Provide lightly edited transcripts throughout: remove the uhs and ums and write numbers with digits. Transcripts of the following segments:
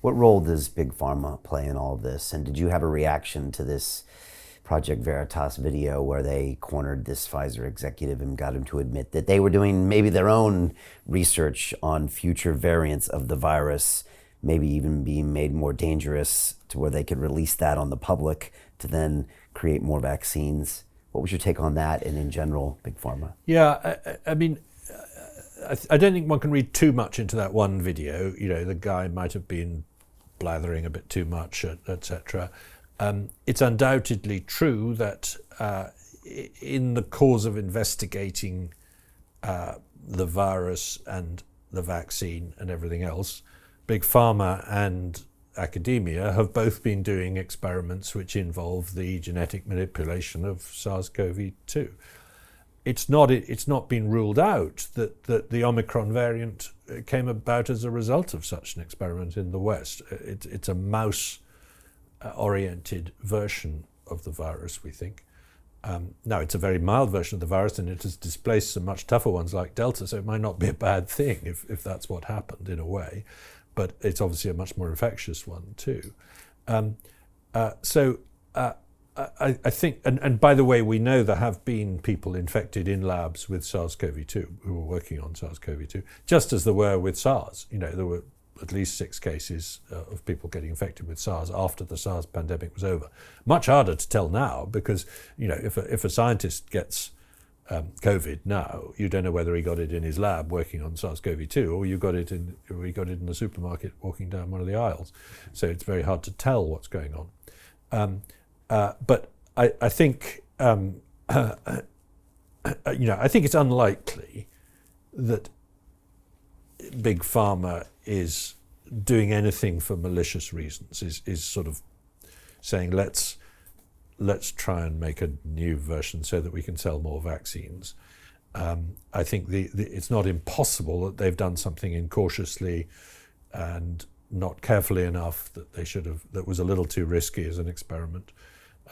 What role does Big Pharma play in all of this? And did you have a reaction to this Project Veritas video where they cornered this Pfizer executive and got him to admit that they were doing maybe their own research on future variants of the virus, maybe even being made more dangerous to where they could release that on the public to then create more vaccines? What was your take on that and in general, Big Pharma? Yeah, I mean, I don't think one can read too much into that one video. You know, the guy might have been blathering a bit too much, etc. It's undoubtedly true that in the cause of investigating the virus and the vaccine and everything else, Big Pharma and academia have both been doing experiments which involve the genetic manipulation of SARS-CoV-2. It's not been ruled out that the Omicron variant came about as a result of such an experiment in the West. It's a mouse-oriented version of the virus, we think. Now, it's a very mild version of the virus, and it has displaced some much tougher ones like Delta, so it might not be a bad thing if that's what happened in a way. But it's obviously a much more infectious one too. I think, and by the way, we know there have been people infected in labs with SARS-CoV-2 who were working on SARS-CoV-2, just as there were with SARS. You know, there were at least 6 cases of people getting infected with SARS after the SARS pandemic was over. Much harder to tell now because, you know, if a scientist gets COVID now, you don't know whether he got it in his lab working on SARS-CoV-2 or he got it in the supermarket walking down one of the aisles. So it's very hard to tell what's going on. But I think you know, I think it's unlikely that Big Pharma is doing anything for malicious reasons. Is sort of saying let's try and make a new version so that we can sell more vaccines. I think it's not impossible that they've done something incautiously and not carefully enough that was a little too risky as an experiment.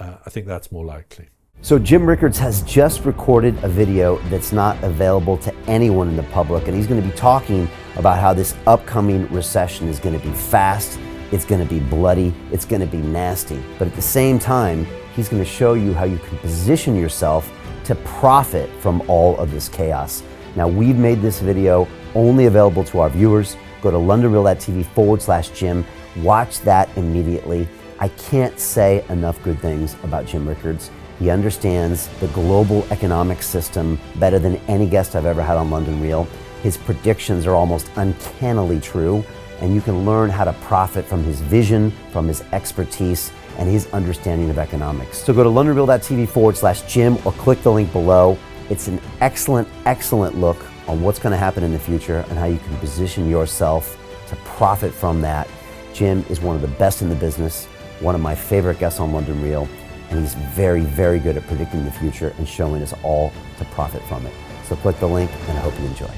I think that's more likely. So Jim Rickards has just recorded a video that's not available to anyone in the public, and he's going to be talking about how this upcoming recession is going to be fast, it's going to be bloody, it's going to be nasty. But at the same time, he's going to show you how you can position yourself to profit from all of this chaos. Now, we've made this video only available to our viewers. Go to londonreal.tv/Jim. Watch that immediately. I can't say enough good things about Jim Rickards. He understands the global economic system better than any guest I've ever had on London Real. His predictions are almost uncannily true, and you can learn how to profit from his vision, from his expertise, and his understanding of economics. So go to londonreal.tv/Jim or click the link below. It's an excellent, excellent look on what's going to happen in the future and how you can position yourself to profit from that. Jim is one of the best in the business, one of my favorite guests on London Real, and he's very, very good at predicting the future and showing us all to profit from it. So click the link, and I hope you enjoy.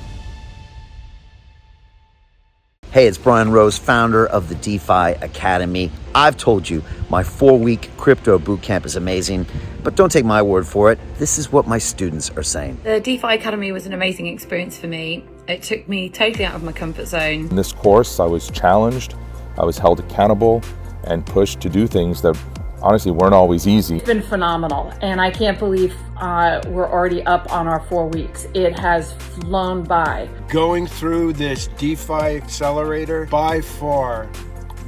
Hey, it's Brian Rose, founder of the DeFi Academy. I've told you my 4-week crypto bootcamp is amazing, but don't take my word for it. This is what my students are saying. The DeFi Academy was an amazing experience for me. It took me totally out of my comfort zone. In this course, I was challenged, I was held accountable, and pushed to do things that honestly weren't always easy. It's been phenomenal, and I can't believe we're already up on our 4 weeks. It has flown by. Going through this DeFi accelerator by far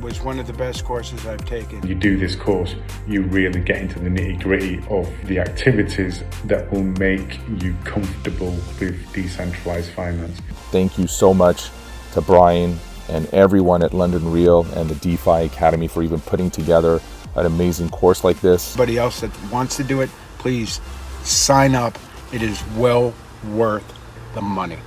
was one of the best courses I've taken. You do this course, you really get into the nitty-gritty of the activities that will make you comfortable with decentralized finance. Thank you so much to Brian and everyone at London Real and the DeFi Academy for even putting together an amazing course like this. Anybody else that wants to do it, please sign up. It is well worth the money.